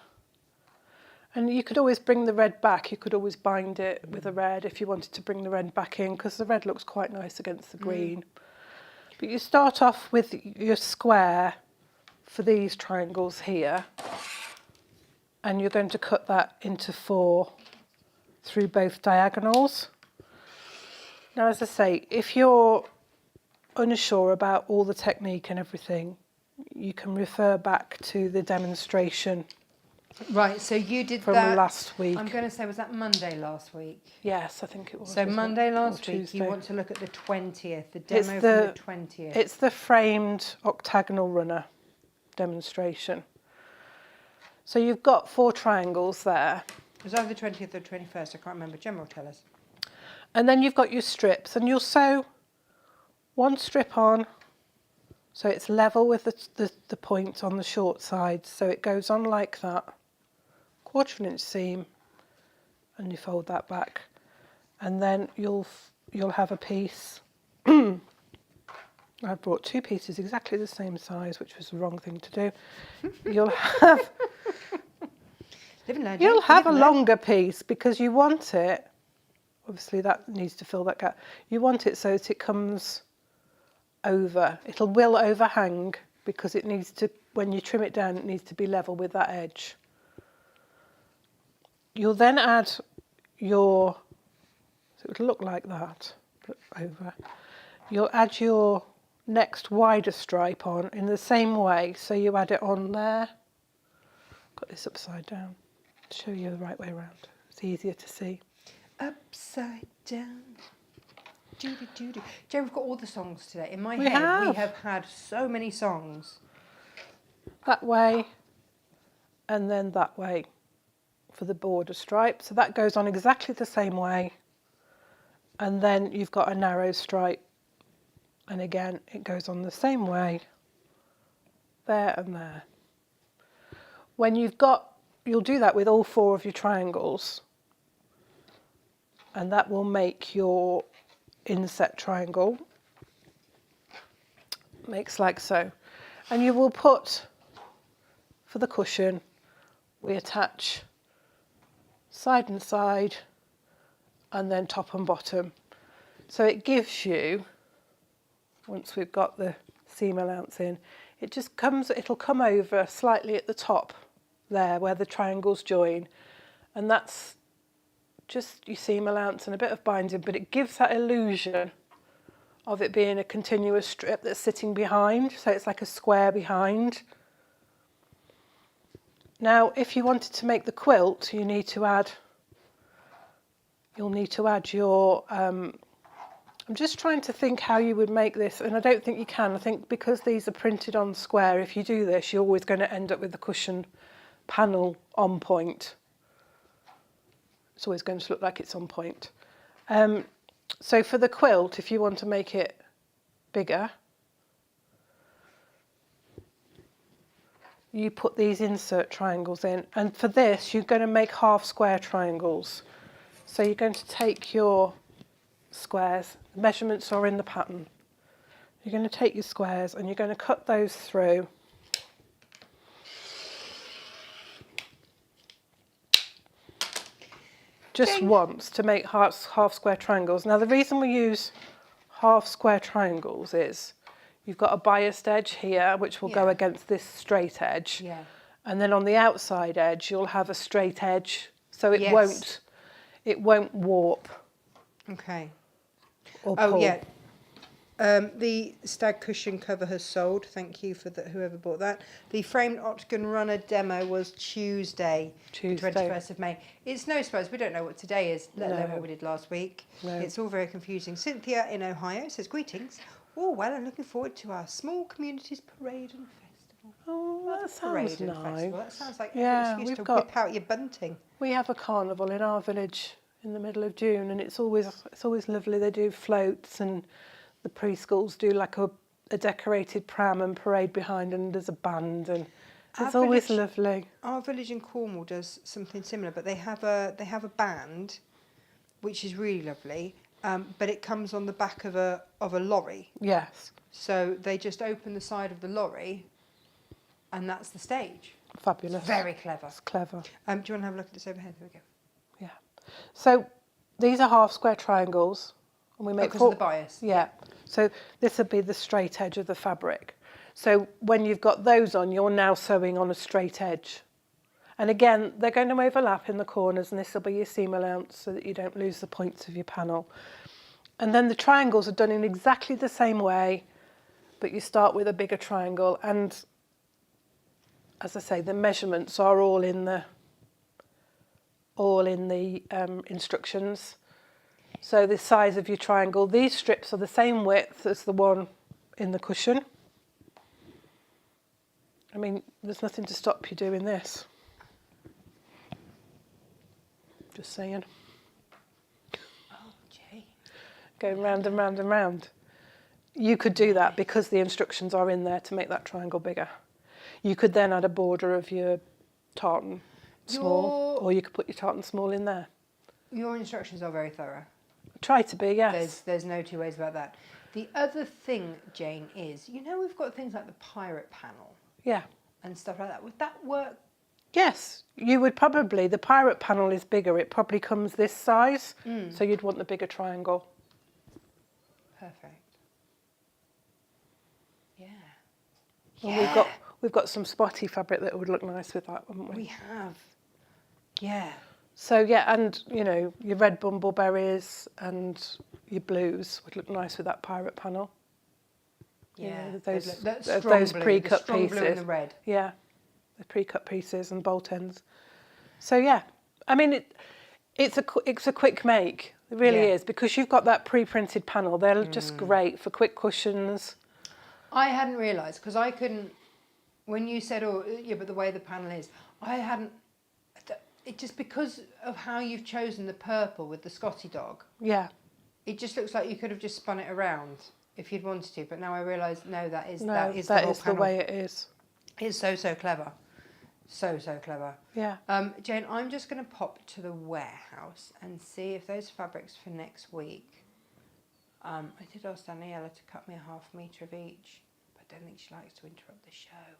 And you could always bring the red back. You could always bind it with a red if you wanted to bring the red back in, because the red looks quite nice against the green. But you start off with your square for these triangles here, and you're going to cut that into 4 through both diagonals. Now, as I say, if you're unsure about all the technique and everything, you can refer back to the demonstration. Right, so you did from that last week. I'm going to say, was that Monday last week? Yes, I think it was. So Monday last week, Tuesday. you want to look at the 20th, the demo from the 20th. It's the framed octagonal runner demonstration. So you've got 4 triangles there. It was either the 20th or 21st, I can't remember. Gemma will tell us. And then you've got your strips, and you'll sew 1 strip on, so it's level with the point on the short side, so it goes on like that. 1/4 inch seam, and you fold that back, and then you'll have a piece. I've brought 2 pieces exactly the same size, which was the wrong thing to do. You'll have a longer piece because you want it. Obviously, that needs to fill that gap. You want it so that it comes over. Will overhang because it needs to. When you trim it down, it needs to be level with that edge. You'll then add so it would look like that, but over. You'll add your next wider stripe on in the same way. So you add it on there. Got this upside down to show you the right way around. It's easier to see. Upside down. Doody doody. Joe, we've got all the songs today. In my We head, have. we have had so many songs. That way, and then that way for the border stripe. So that goes on exactly the same way. And then you've got a narrow stripe. And again, it goes on the same way, there and there. When you'll do that with all 4 of your triangles. And that will make your inset triangle. Makes like so. And you will put, for the cushion, we attach side and side, and then top and bottom. So it gives you, once we've got the seam allowance in, it'll come over slightly at the top there where the triangles join, and that's just your seam allowance and a bit of binding, but it gives that illusion of it being a continuous strip that's sitting behind, so it's like a square behind. Now, if you wanted to make the quilt, you'll need to add your, I'm just trying to think how you would make this, and I don't think you can. I think because these are printed on square, if you do this, you're always going to end up with the cushion panel on point. It's always going to look like it's on point. So for the quilt, if you want to make it bigger, you put these insert triangles in, and for this you're going to make half square triangles. So you're going to take your squares, the measurements are in the pattern. You're going to take your squares and you're going to cut those through. Just once to make half square triangles. Now the reason we use half square triangles is you've got a biased edge here which will go against this straight edge. Yeah. And then on the outside edge you'll have a straight edge, so it won't warp. Okay. Or pull. Oh yeah. The stag cushion cover has sold. Thank you for whoever bought that. The framed octagon runner demo was Tuesday, 21st of May. It's no surprise. We don't know what today is, let alone what we did last week. No. It's all very confusing. Cynthia in Ohio says, greetings. Oh, well, I'm looking forward to our small communities parade and festival. Oh, that sounds parade and nice. festival. That sounds like Yeah, an excuse to whip out your bunting. We have a carnival in our village in the middle of June, and it's always lovely. They do floats, and the preschools do like a decorated pram and parade behind, and there's a band, and it's always lovely. Our village in Cornwall does something similar, but they have a band, which is really lovely. But it comes on the back of a lorry. Yes. So they just open the side of the lorry, and that's the stage. Fabulous. It's very clever. It's clever. Do you want to have a look at this overhead? Here we go. Yeah. So these are half square triangles, and we make because of the bias. Yeah. So this would be the straight edge of the fabric. So when you've got those on, you're now sewing on a straight edge. And again, they're going to overlap in the corners, and this will be your seam allowance so that you don't lose the points of your panel. And then the triangles are done in exactly the same way, but you start with a bigger triangle. And as I say, the measurements are all in the instructions. So the size of your triangle, these strips are the same width as the one in the cushion. I mean, there's nothing to stop you doing this. Just saying. Oh, Jay. Going round and round and round. You could do that because the instructions are in there to make that triangle bigger. You could then add a border of your tartan small, or you could put your tartan small in there. Your instructions are very thorough. Try to be, yes. There's no two ways about that. The other thing, Jane, is, we've got things like the pirate panel. Yeah. And stuff like that. Would that work? Yes, you would probably. The pirate panel is bigger. It probably comes this size, so you'd want the bigger triangle. Perfect. Yeah. And we've got some spotty fabric that would look nice with that, wouldn't we? We have. Yeah. So yeah, and you know, your red bumbleberries and your blues would look nice with that pirate panel. Yeah, You know, those those pre-cut strong pieces. blue and the red. Yeah, the pre-cut pieces and bolt ends. So yeah, I mean it's a quick make. It really is, because you've got that pre-printed panel. They're just great for quick cushions. I hadn't realised, because I couldn't. When you said, "Oh, yeah," but the way the panel is, I hadn't. It just, because of how you've chosen the purple with the Scotty dog. Yeah. It just looks like you could have just spun it around if you'd wanted to, but now I realise that is the way it is. It's so clever, so clever. Yeah. Jane, I'm just going to pop to the warehouse and see if those fabrics for next week. I did ask Daniela to cut me a 1/2 metre of each, but I don't think she likes to interrupt the show.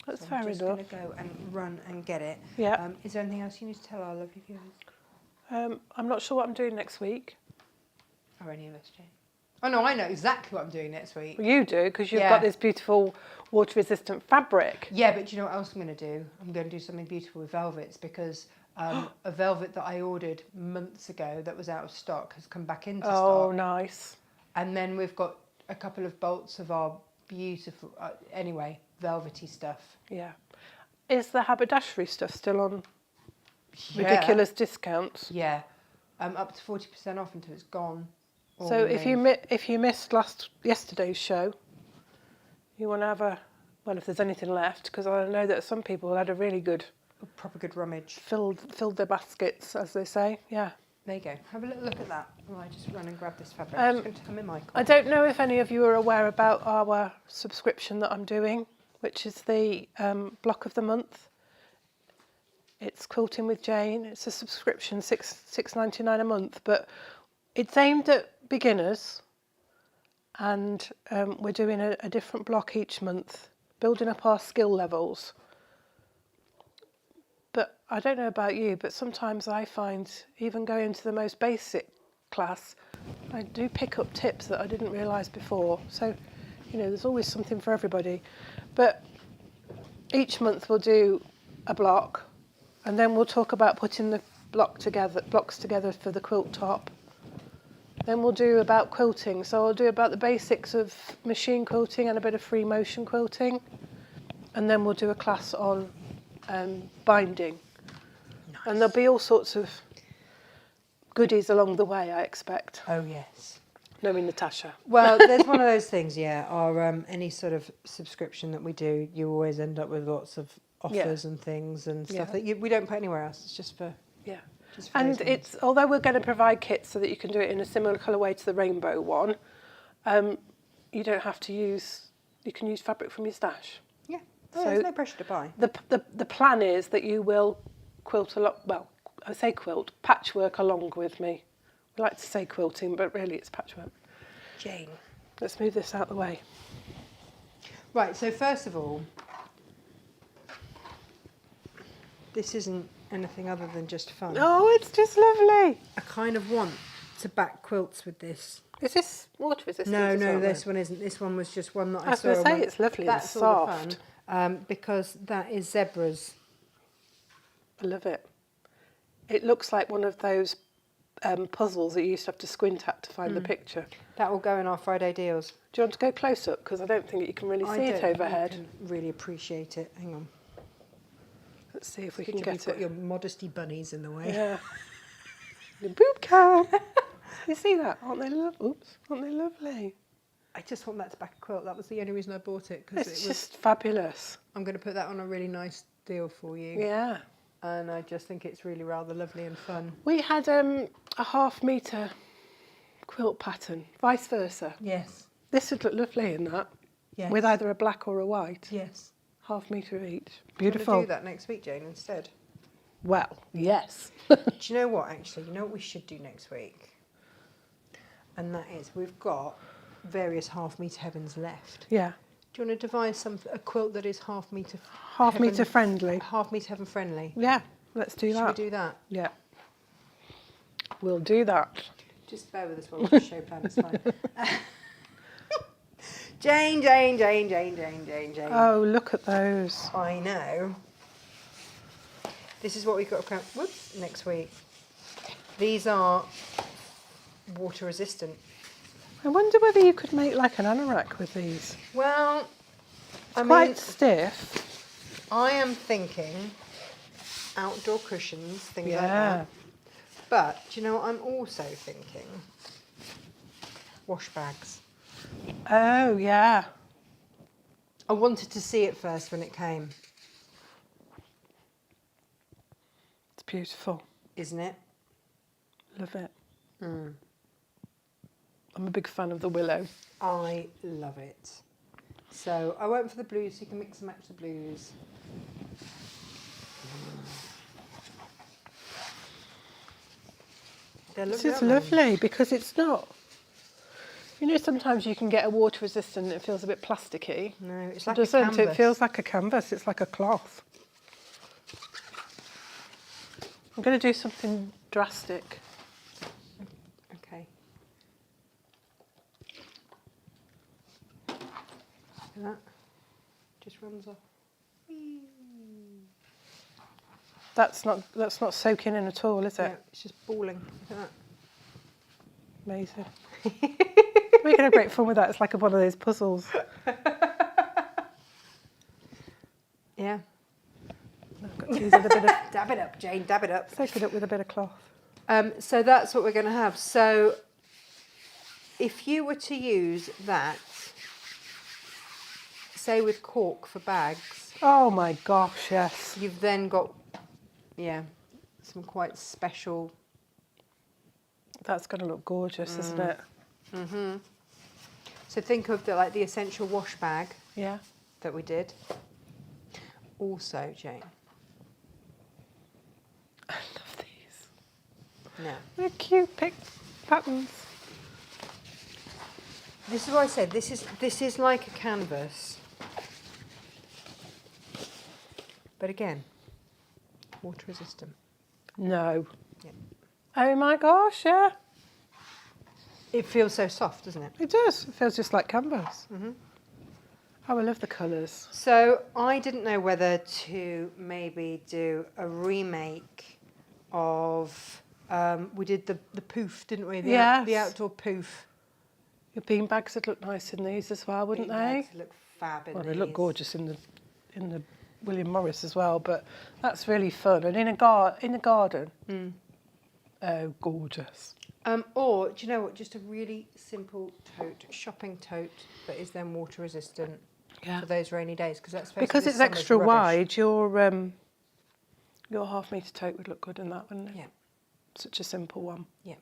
That's so fair I'm just enough. going to go and run and get it. Yeah. Is there anything else you need to tell our lovely viewers? I'm not sure what I'm doing next week. Or any of us, Jane? Oh no, I know exactly what I'm doing next week. Well, you do, because you've got this beautiful water-resistant fabric. Yeah, but do you know what else I'm going to do? I'm going to do something beautiful with velvets, because a velvet that I ordered months ago that was out of stock has come back into stock. Oh, nice. And then we've got a couple of bolts of our beautiful, velvety stuff. Yeah. Is the haberdashery stuff still on ridiculous discounts? Yeah. Up to 40% off until it's gone. So if you missed yesterday's show, you want to have if there's anything left, because I know that some people had a really good, proper good rummage. Filled their baskets, as they say. Yeah. There you go. Have a little look at that. Well, I just run and grab this fabric. I'm just going to come in my car. I don't know if any of you are aware about our subscription that I'm doing, which is the block of the month. It's Quilting with Jane. It's a subscription, $6.99 a month, but it's aimed at beginners, and we're doing a different block each month, building up our skill levels. But I don't know about you, but sometimes I find, even going to the most basic class, I do pick up tips that I didn't realise before. So, there's always something for everybody. But each month we'll do a block, and then we'll talk about putting the blocks together for the quilt top. Then we'll do about quilting. So I'll do about the basics of machine quilting and a bit of free motion quilting. And then we'll do a class on binding. Nice. And there'll be all sorts of goodies along the way, I expect. Oh, yes. Knowing Natasha. Well, there's one of those things, yeah. Our any sort of subscription that we do, you always end up with lots of offers and things and stuff that we don't put anywhere else. It's just for... Yeah. And although we're going to provide kits so that you can do it in a similar colourway to the rainbow one, you don't have to you can use fabric from your stash. Yeah, so there's no pressure to buy. The plan is that you will quilt patchwork along with me. We like to say quilting, but really it's patchwork. Jane. Let's move this out the way. Right, so first of all, this isn't anything other than just fun. Oh, it's just lovely. I kind of want to back quilts with this. Is this water resistant? No, this one isn't. This one was just one that I saw. I was going to say, it's lovely and soft. That's all the fun, because that is zebras. I love it. It looks like one of those puzzles that you used to have to squint at to find the picture. That will go in our Friday deals. Do you want to go close up? Because I don't think you can really see it overhead. I can really appreciate it. Hang on. Let's see if we can get it. Got your modesty bunnies in the way. Yeah. The boob cam. You see that? Aren't they lovely? I just want that to back a quilt. That was the only reason I bought it. It's just fabulous. I'm going to put that on a really nice deal for you. Yeah. And I just think it's really rather lovely and fun. We had a 1/2 metre quilt pattern, vice versa. Yes. This would look lovely in that. Yes. With either a black or a white. Yes. 1/2 metre of each. Beautiful. We'll do that next week, Jane, instead. Well, yes. Do you know what, actually? You know what we should do next week? And that is, we've got various 1/2 metre heavens left. Yeah. Do you want to devise a quilt that is 1/2 metre... 1/2 metre friendly. 1/2 metre heaven friendly. Yeah, let's do that. Should we do that? Yeah. We'll do that. Just bear with us while we show plan, it's fine. Jane. Oh, look at those. I know. This is what we've got to come, next week. These are water resistant. I wonder whether you could make like an anorak with these. Well, It's quite stiff. I am thinking outdoor cushions, things like Yeah. that. But do you know what I'm also thinking? Wash bags. Oh, yeah. I wanted to see it first when it came. It's beautiful. Isn't it? Love it. Mm. I'm a big fan of the willow. I love it. So I went for the blues, so you can mix and match the blues. They're lovely, This is aren't they? lovely because it's not. You know, sometimes you can get a water resistant and it feels a bit plasticky. No, it's It like a doesn't. canvas. It feels like a canvas. It's like a cloth. I'm going to do something drastic. Okay. Look at that. Just runs off. That's not soaking in at all, is it? Yeah, it's just balling. Look at Amazing. We can have great fun with that. It's like one of those puzzles. that. Yeah. I've got to use a bit of Dab it up, Jane. Dab it up. soak it up with a bit of cloth. So that's what we're going to have. So if you were to use that, say with cork for bags, Oh my gosh, yes. you've then got, yeah, some quite special. That's going to look gorgeous, isn't it? Mm-hmm. So think of the essential wash bag Yeah. that we did. Also, Jane. I love these. No. They're cute patterns. This is what I said. This is like a canvas. But again, water resistant. No. Yeah. Oh my gosh, yeah. It feels so soft, doesn't it? It does. It feels just like canvas. Mhm. Oh, I love the colours. So I didn't know whether to maybe do a remake of. We did the poof, didn't we? Yes. The outdoor poof. Your bean bags would look nice in these as well, wouldn't they? Beanbags look fab in Well, they these. look gorgeous in the William Morris as well, but that's really fun. And in a garden, Mm. oh, gorgeous. Or do you know what? Just a really simple tote, shopping tote that is then water resistant Yeah. for those rainy days. Because that's Because this it's summer's extra rubbish. wide, your half-metre tote would look good in that, wouldn't it? Yeah. Such a simple one. Yeah.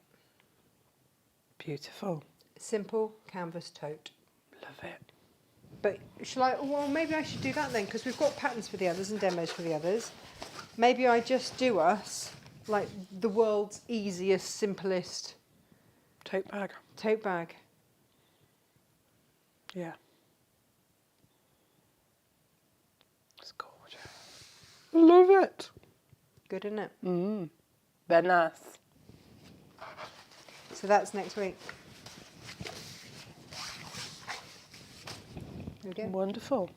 Beautiful. Simple canvas tote. Love it. But shall I? Well, maybe I should do that then, because we've got patterns for the others and demos for the others. Maybe I just do us like the world's easiest, simplest Tote bag. tote bag. Yeah. It's gorgeous. I love it. Good, isn't it? Mm. Very nice. So that's next week. There we go. Wonderful.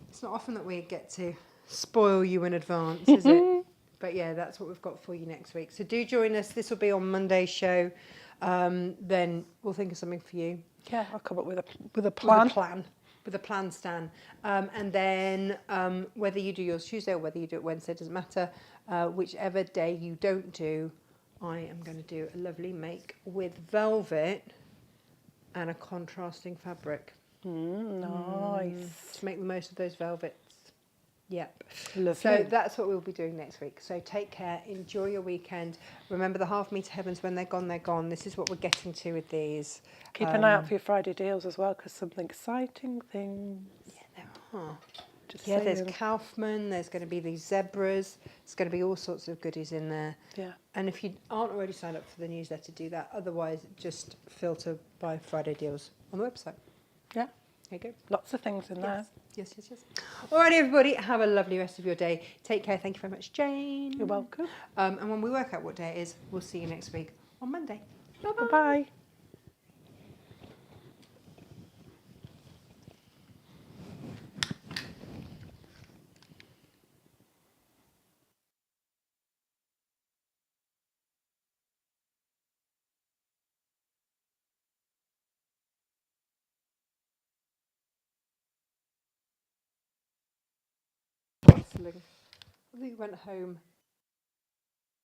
It's not often that we get to spoil you in advance, is it? But yeah, that's what we've got for you next week. So do join us. This will be on Monday's show. Then we'll think of something for you. Yeah, I'll come up with a plan. With a plan, Stan. And then whether you do yours Tuesday or whether you do it Wednesday, doesn't matter. Whichever day you don't do, I am going to do a lovely make with velvet and a contrasting fabric. Nice. To make the most of those velvets. Yep. Lovely. So that's what we'll be doing next week. So take care, enjoy your weekend. Remember the half-metre heavens, when they're gone, they're gone. This is what we're getting to with these. Keep an eye out for your Friday deals as well, because some exciting things. Yeah, there are. Just Yeah, there's saying. Kaufman, there's going to be these zebras, there's going to be all sorts of goodies in there. Yeah. And if you aren't already signed up for the newsletter, do that. Otherwise, just filter by Friday deals on the website. Yeah. There you go. Lots of things in there. Yes. Alrighty, everybody, have a lovely rest of your day. Take care. Thank you very much, Jane. You're welcome. And when we work out what day it is, we'll see you next week on Monday. Bye-bye. Bye-bye. travelling. I think we went home